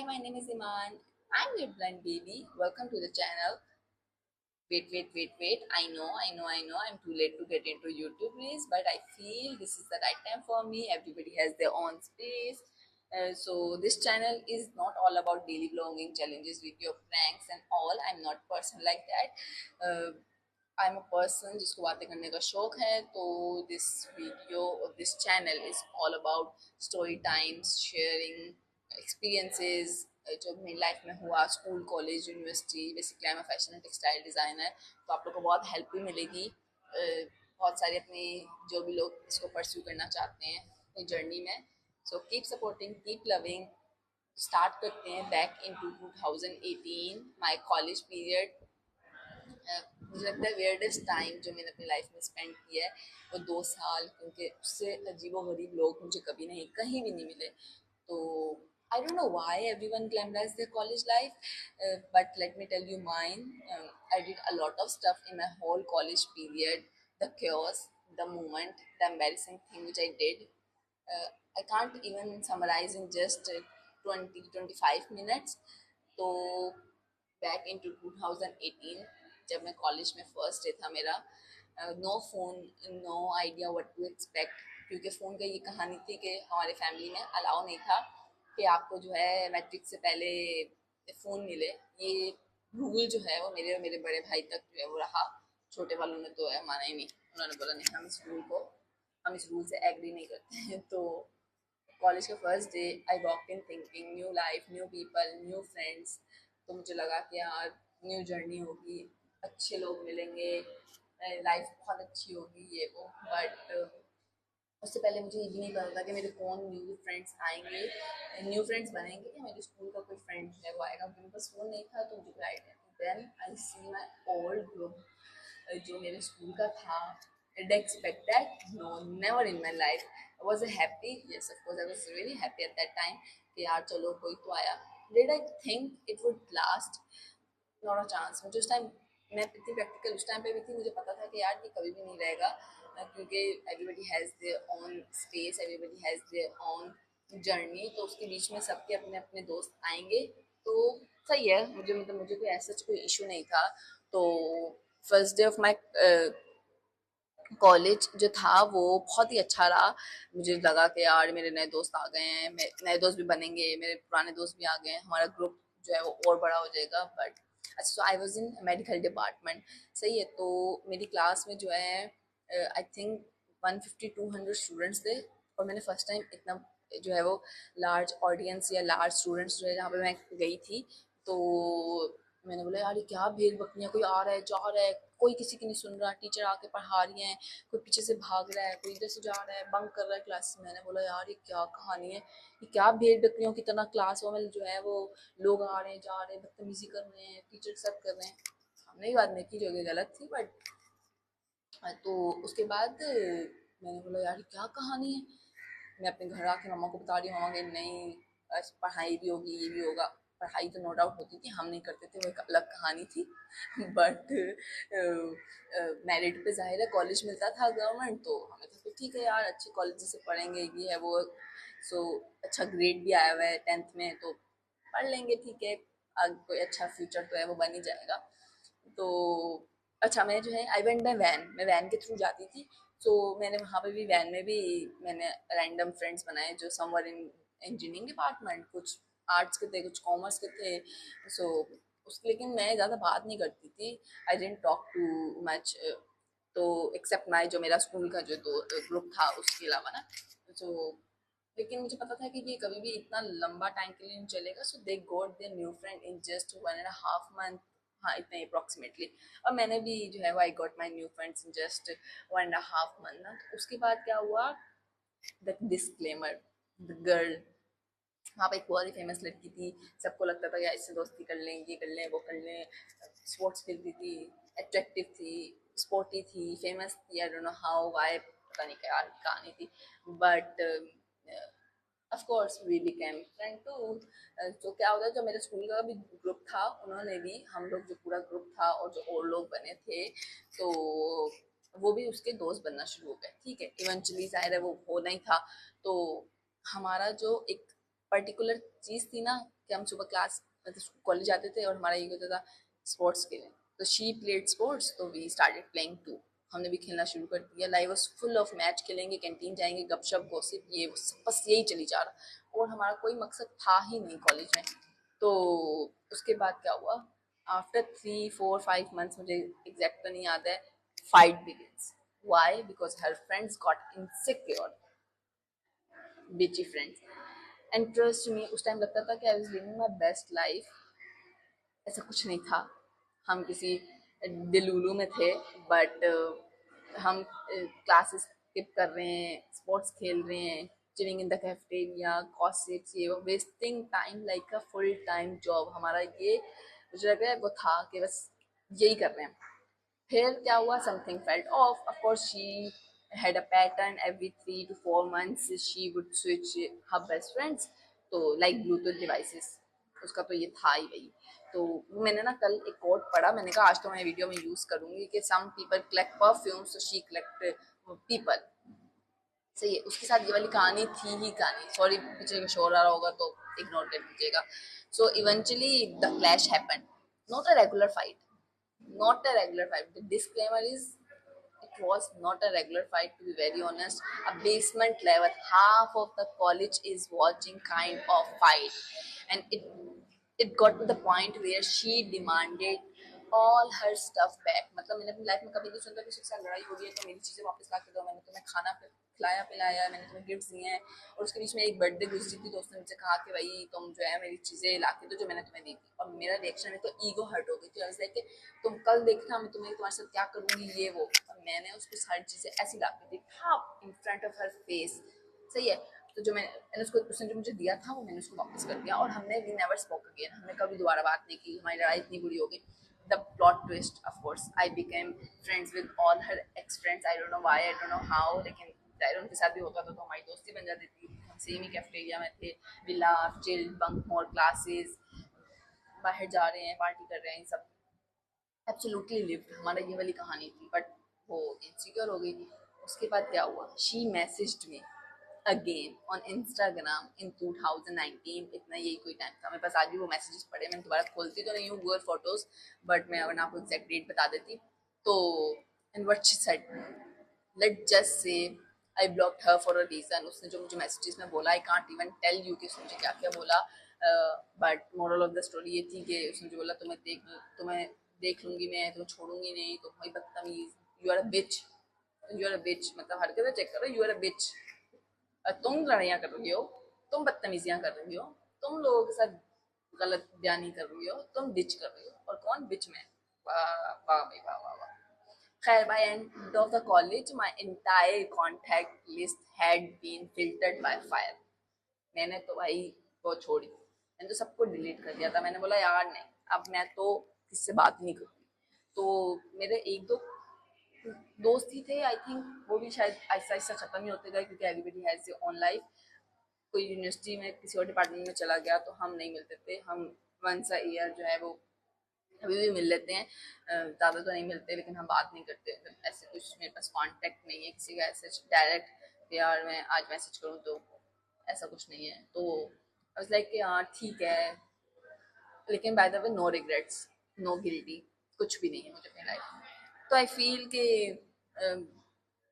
Hi, my name is Iman. I'm your blind baby. Welcome to the channel. Wait. I know. I'm too late to get into YouTube reels, but I feel this is the right time for me. Everybody has their own space. So this channel is not all about daily vlogging challenges, video pranks and all. I'm not a person like that. I'm a person जिसको बातें करने का शौक है. तो this video or this channel is all about story times, sharing experiences जो मेरी life में हुआ, school college university. Basically I am fashion and textile designer. तो आप लोग को बहुत हेल्प भी मिलेगी. बहुत सारे अपने जो भी लोग इसको परस्यू करना चाहते हैं अपनी जर्नी में. So keep supporting, keep loving. Start करते हैं back in 2018 my college period. मुझे लगता है वेयरडेस्ट टाइम जो मैंने अपनी लाइफ में स्पेंड किया है वो 2 साल, क्योंकि उससे अजीबोगरीब लोग मुझे कभी नहीं कहीं भी नहीं मिले. तो I don't know why everyone glamorizes their college life, but let me tell you mine. I did a lot of stuff in my whole college period. The chaos, the moment, the embarrassing thing which I did. Uh, I can't even summarize in just 20 to 25 minutes. तो back in to 2018 जब मैं college में first day था मेरा. No phone, no idea what to expect. क्योंकि phone का ये कहानी थी कि हमारे फैमिली में अलाउ नहीं था कि आपको जो है मैट्रिक से पहले फ़ोन मिले. ये रूल जो है वो मेरे और मेरे बड़े भाई तक जो है वो रहा. छोटे वालों ने तो है माना ही नहीं. उन्होंने बोला नहीं, हम इस रूल से एग्री नहीं करते हैं. तो कॉलेज का first day I walk in thinking new life, new people, new friends. तो मुझे लगा कि यार न्यू जर्नी होगी, अच्छे लोग मिलेंगे, लाइफ बहुत अच्छी होगी ये वो. बट उससे पहले मुझे ये भी नहीं पता था कि मेरे कौन न्यू फ्रेंड्स आएंगे, न्यू फ्रेंड्स बनेंगे, या मेरे स्कूल का कोई फ्रेंड जो है वो आएगा. मेरे पास फ़ोन नहीं था तो मुझे कोई आइडिया नहीं. Then I see my old group जो मेरे स्कूल का था. Did I expect that? No, never in my life. Was I happy? Yes, of course, I was really happy at that time कि यार चलो कोई तो आया. Did I think it would last? Not a chance. मुझे उस time, मैं इतनी प्रैक्टिकल उस टाइम पे भी थी, मुझे पता था कि यार ये कभी भी नहीं रहेगा. क्योंकि everybody has their own space, everybody has their own journey. तो उसके बीच में सबके अपने अपने दोस्त आएंगे. तो सही है, मुझे कोई ऐसा कोई इशू नहीं था. तो first day of my college जो था वो बहुत ही अच्छा रहा. मुझे लगा कि यार मेरे नए दोस्त आ गए हैं, नए दोस्त भी बनेंगे, मेरे पुराने दोस्त भी आ गए हैं, हमारा ग्रुप जो है वो और बड़ा हो जाएगा. बट अच्छा, so I was in medical department. सही है. तो मेरी क्लास में जो है आई थिंक 150-200 स्टूडेंट्स थे. और मैंने फर्स्ट टाइम इतना जो है वो लार्ज ऑडियंस या लार्ज स्टूडेंट्स जो है जहाँ पे मैं गई थी. तो मैंने बोला यार ये क्या भेड़ बकरियाँ, कोई आ रहा है जा रहा है, कोई किसी की नहीं सुन रहा. टीचर आके पढ़ा रही हैं, कोई पीछे से भाग रहा है, कोई इधर से जा रहा है, बंक कर रहा है क्लास. मैंने बोला यार ये क्या कहानी है, ये क्या भेड़ बकरियों की तरह क्लास में जो है वो लोग आ रहे हैं जा रहे हैं, बदतमीजी कर रहे हैं, टीचर सब कर रहे हैं. हमने ही बात नहीं की जो कि गलत थी. बट तो उसके बाद मैंने बोला यार ये क्या कहानी है. मैं अपने घर आके मम्मा को बता रही हूँ. मम्मा कि नहीं, पढ़ाई भी होगी ये भी होगा. पढ़ाई तो नो डाउट होती थी, हम नहीं करते थे, वो एक अलग कहानी थी. बट मेरिट पे जाहिर है कॉलेज मिलता था गवर्नमेंट. तो हमें तो ठीक है यार, अच्छे कॉलेज से पढ़ेंगे ये है वो. सो अच्छा ग्रेड भी आया हुआ है 10th में, तो पढ़ लेंगे ठीक है, आगे कोई अच्छा फ्यूचर तो है वो बन ही जाएगा. तो अच्छा, मैं जो है आई वेंट बाय वैन, मैं वैन के थ्रू जाती थी. तो मैंने वहाँ पे भी वैन में भी मैंने रैंडम फ्रेंड्स बनाए जो समवर इन इंजीनियरिंग डिपार्टमेंट, कुछ आर्ट्स के थे, कुछ कॉमर्स के थे. सो उसके, लेकिन मैं ज़्यादा बात नहीं करती थी. आई डेंट टॉक टू मच. तो एक्सेप्ट माई जो मेरा स्कूल का जो दो ग्रुप था उसके अलावा ना. तो लेकिन मुझे पता था कि ये कभी भी इतना लंबा टाइम के लिए नहीं चलेगा. So they got their new friend in just 1.5 month. हाँ, इतने अप्रॉक्सीमेटली. और मैंने भी जो है वो I got my new friends in just 1.5 month ना. तो उसके बाद क्या हुआ, द डिस्क्लेमर, द गर्ल. वहाँ पे एक बहुत ही फेमस लड़की थी. सबको लगता था यार इससे दोस्ती कर लें, ये कर लें वो कर लें. स्पोर्ट्स खेलती थी, अट्रैक्टिव थी, स्पोर्टी थी, फेमस थी. I don't know how why, पता नहीं क्या कहानी थी. But of course we became friend too. तो क्या होता है, जो मेरे स्कूल का भी ग्रुप था उन्होंने भी, हम लोग जो पूरा ग्रुप था और जो और लोग बने थे, तो वो भी उसके दोस्त बनना शुरू हो गए. ठीक है, इवेंचुअली जाहिर है वो होना ही था. तो हमारा जो एक पर्टिकुलर चीज़ थी ना, कि हम सुबह क्लास मतलब कॉलेज जाते थे और हमारा ये होता था स्पोर्ट्स खेलें, तो शी प्लेड स्पोर्ट्स, तो वी स्टार्टेड प्लेइंग टू, हमने भी खेलना शुरू कर दिया। Life was full of match, खेलेंगे, कैंटीन जाएंगे, गपशप गॉसिप, ये वो सब बस यही चली जा रहा, और हमारा कोई मकसद था ही नहीं कॉलेज में। तो उसके बाद क्या हुआ, आफ्टर 3 4 5 months, मुझे एग्जैक्ट तो नहीं याद है, fight begins. Why? Because her friends got insecure, bitchy friends. And trust me, उस टाइम लगता था कि I was living my best life, ऐसा कुछ नहीं था। हम किसी दिलुलू में थे, बट हम क्लासेस स्किप कर रहे हैं, स्पोर्ट्स खेल रहे हैं, chilling in the cafeteria, gossips, ये वो, wasting time like a full time job. हमारा ये मुझे लग रहा है वो था कि बस यही कर रहे हैं। फिर क्या हुआ, something felt of course she had a pattern, every 3 to 4 months she would switch her best friends, तो like bluetooth devices, उसका तो ये था ही भाई। तो मैंने ना कल एक कोट पढ़ा, मैंने कहा आज तो मैं वीडियो में यूज करूंगी कि some people collect perfumes, so she collect people। सही है, उसके साथ ये वाली कहानी थी ही कहानी, सॉरी पीछे शोर आ रहा होगा तो इग्नोर कर दीजिएगा। So eventually the clash happened, not a regular fight, not a regular fight. The disclaimer is it was not a regular fight, to be very honest. A basement level, half of the college is watching kind of fight, and it got to the point where she demanded all her stuff back। मतलब मैंने अपनी life में कभी नहीं सुना कि किसी से लड़ाई हो गई है तो मेरी चीज़ें वापस ला के दो, मैंने तुम्हें खाना खिलाया पिलाया, मैंने तुम्हें गिफ्ट्स दिए हैं, और उसके बीच में एक बर्थडे गुजरी थी, दोस्त ने मुझसे कहा कि भाई तुम जो है मेरी चीज़ें ला के दो जो मैंने तुम्हें दी थी, और मेरा रिएक्शन है तो ईगो हर्ट हो गई थी, ऐसा कि तुम कल देखना मैं तुम्हारे साथ क्या करूँगी, ये वो। और मैंने उसको सारी चीज़ें ऐसी ला के दी हाँ in front of her face. सही है, तो जो मैंने उसको, उसने जो मुझे दिया था वो मैंने उसको वापस कर दिया, और हमने वी नेवर स्पोक अगेन, हमने कभी दोबारा बात नहीं की, हमारी लड़ाई इतनी बुरी हो गई। The plot twist, of course, I became friends with all her ex friends. I don't know why, I don't know how, लेकिन जाहिर उनके साथ भी होता था तो हमारी दोस्ती बन जाती थी। हम सेम ही कैफेटेरिया में थे, we laugh, chill, bunk more classes, बाहर जा रहे हैं, पार्टी कर रहे हैं, सब एब्सोल्युटली लिव्ड। हमारा ये वाली कहानी थी, बट वो इनसिक्योर हो गई। उसके बाद क्या हुआ, she messaged me again on Instagram in 2019, इतना यही कोई टाइम था, मेरे पास आज भी वो मैसेजेस पड़े, मैं दोबारा खोलती तो नहीं हूँ गूगल फोटोज, बट मैं अगर आपको एग्जैक्ट डेट बता देती तो। And what she said, let just say I blocked her for a reason. उसने जो मुझे मैसेजेस में बोला, I can't even tell you कि उसने मुझे क्या क्या बोला, but moral of the story ये थी कि उसने जो बोला, तुम्हें देख लूंगी मैं, तुम्हें छोड़ूंगी नहीं, तुम भाई बदतमीज, you are a bitch, you are a bitch, मतलब हरकतें चेक करो, यू आर अ बिच, तुम लड़ाइयाँ कर रही हो, तुम बदतमीजियाँ कर रही हो, तुम लोगों के साथ गलत बयानी कर रही हो, तुम बिच कर रही हो, और कौन बिच में। वाह वाह भाई वाह वाह वाह। खैर, by end of the college, my entire contact list had been filtered by fire। मैंने तो भाई वो छोड़ी, मैंने तो सबको डिलीट कर दिया था। मैंने बोला यार नहीं, अब मैं तो किससे बात नहीं करूँगी। तो मेरे एक दो दोस्त ही थे, आई थिंक वो भी शायद ऐसा ऐसा खत्म ही होते गए, क्योंकि everybody has their own life. कोई यूनिवर्सिटी में किसी और डिपार्टमेंट में चला गया तो हम नहीं मिलते थे। हम वंस अ ईयर जो है वो अभी भी मिल लेते हैं, ज़्यादा तो नहीं मिलते, लेकिन हम बात नहीं करते। ऐसे कुछ मेरे पास कांटेक्ट नहीं है किसी का ऐसे डायरेक्ट, यार मैं आज मैसेज करूँ तो, ऐसा कुछ नहीं है। तो आई वाज लाइक कि हाँ ठीक है, लेकिन by the way no regrets, no guilty, कुछ भी नहीं है मुझे अपनी लाइफ में। तो आई फील कि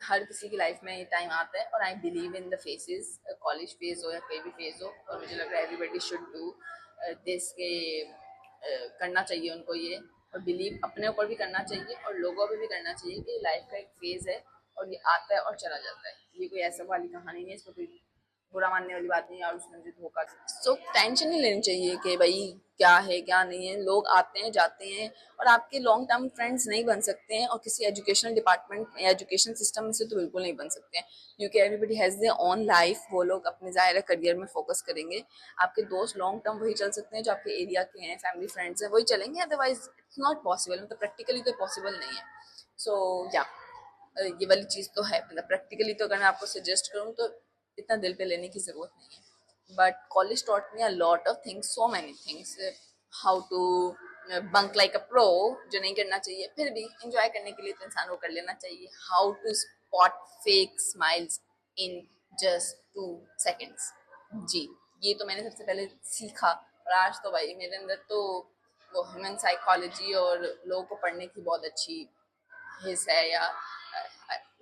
हर किसी की लाइफ में ये टाइम आता है, और I believe in the phases, college phase हो या कोई भी फेज हो, और मुझे लग रहा है एवरीबडी शुड डू दिस के करना चाहिए उनको ये, और बिलीव अपने ऊपर भी करना चाहिए और लोगों पे भी करना चाहिए कि लाइफ का एक फेज है और ये आता है और चला जाता है। ये कोई ऐसा वाली कहानी नहीं है, इसमें कोई बुरा मानने वाली बात नहीं है, और उसने मुझे धोखा दिया। सो टेंशन नहीं लेनी चाहिए कि भाई क्या है क्या नहीं है, लोग आते हैं जाते हैं, और आपके लॉन्ग टर्म फ्रेंड्स नहीं बन सकते हैं, और किसी एजुकेशनल डिपार्टमेंट या एजुकेशन सिस्टम में से तो बिल्कुल नहीं बन सकते हैं, क्योंकि everybody has their own life. वो लोग अपने ज़ाहिर करियर में फोकस करेंगे। आपके दोस्त लॉन्ग टर्म वही चल सकते हैं जो आपके एरिया के हैं, फैमिली फ्रेंड्स हैं, वही चलेंगे, अदरवाइज इट्स नॉट पॉसिबल, मतलब प्रैक्टिकली तो पॉसिबल नहीं है। सो या ये वाली चीज़ तो है, मतलब प्रैक्टिकली तो अगर मैं आपको सजेस्ट करूँ तो इतना दिल पे लेने की ज़रूरत नहीं है। But college taught me a lot of things, so many things, how to bunk like a pro, जो नहीं करना चाहिए, फिर भी इंजॉय करने के लिए तो इंसान को कर लेना चाहिए। How to spot fake smiles in just 2 seconds। जी, ये तो मैंने सबसे पहले सीखा और आज तो भाई मेरे अंदर तो वो ह्यूमन साइकोलॉजी और लोगों को पढ़ने की बहुत अच्छी हिस्स है, या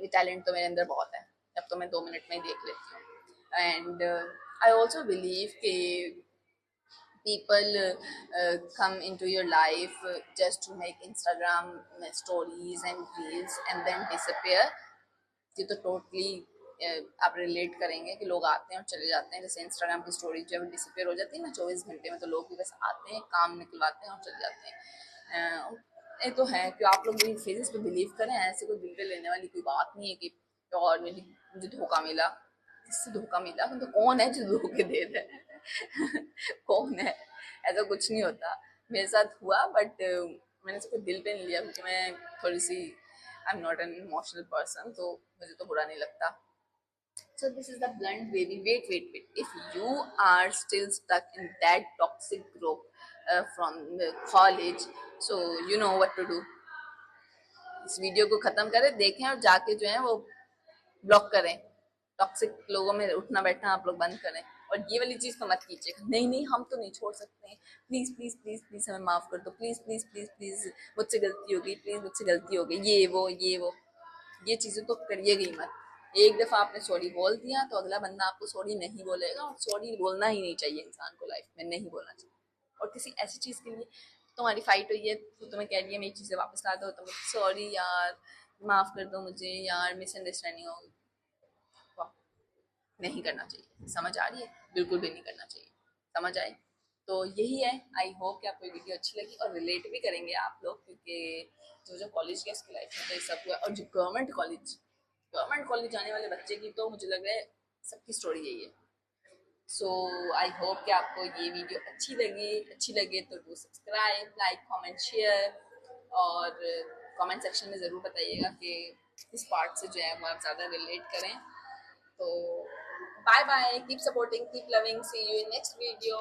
ये टैलेंट तो मेरे अंदर बहुत है। अब तो मैं 2 मिनट में ही देख लेती हूँ। एंड आई ऑल्सो बिलीव कि people come into your life just to make Instagram stories and reels and then disappear। ये तो टोटली आप रिलेट करेंगे कि लोग आते हैं और चले जाते हैं, जैसे इंस्टाग्राम की स्टोरी जब डिसअपेयर हो जाती है ना 24 घंटे में, तो लोग भी बस आते हैं, काम निकलवाते हैं और चले जाते हैं। ये तो है कि आप लोग मेरी फेजेस पे बिलीव करें, ऐसे कोई दिल पे लेने वाली कोई बात नहीं है कि और मुझे धोखा मिला। किससे धोखा मिला? तो कौन है जो धोखे दे रहा है? कौन है? ऐसा कुछ नहीं होता। मेरे साथ हुआ, बट मैंने इसको दिल पे नहीं लिया क्योंकि मैं थोड़ी सी I am not an emotional person, तो मुझे तो बुरा नहीं लगता। So this is the blunt baby. Wait. If you are still stuck in that toxic group from the college, so you know what to do. इस video को खत्म करें, देखें और जाके जो है वो ब्लॉक करें। टॉक्सिक लोगों में उठना बैठना आप लोग बंद करें, और ये वाली चीज तो मत कीजिएगा। नहीं हम तो नहीं छोड़ सकते, प्लीज प्लीज प्लीज प्लीज हमें माफ कर दो, प्लीज प्लीज प्लीज प्लीज मुझसे गलती हो गई, प्लीज मुझसे गलती हो गई, ये वो ये चीजें तो करिएगा ही मत। एक दफा आपने सॉरी बोल दिया तो अगला बंदा आपको सॉरी नहीं बोलेगा, और सॉरी बोलना ही नहीं चाहिए इंसान को, लाइफ में नहीं बोलना चाहिए। और किसी ऐसी चीज के लिए तुम्हारी फाइट हुई है तो तुम्हें कह रही है मेरी चीजें वापस ला दो, तो सॉरी यार, माफ कर दो मुझे यार, मिसअंडरस्टैंडिंग हो गई, नहीं करना चाहिए। समझ आ रही है? बिल्कुल भी नहीं करना चाहिए। समझ आए? तो यही है। आई होप कि आपको ये वीडियो अच्छी लगी और रिलेट भी करेंगे आप लोग, क्योंकि जो कॉलेज के उसकी लाइफ में तो ये सब हुआ। और जो गवर्नमेंट कॉलेज जाने वाले बच्चे की तो मुझे लग रहा है सबकी स्टोरी यही है। सो आई होप कि आपको ये वीडियो अच्छी लगे तो do subscribe, like, comment, share, और कमेंट सेक्शन में ज़रूर बताइएगा कि किस पार्ट से जो है वो आप ज़्यादा रिलेट करें। तो bye bye, keep supporting, keep loving, see you in next video।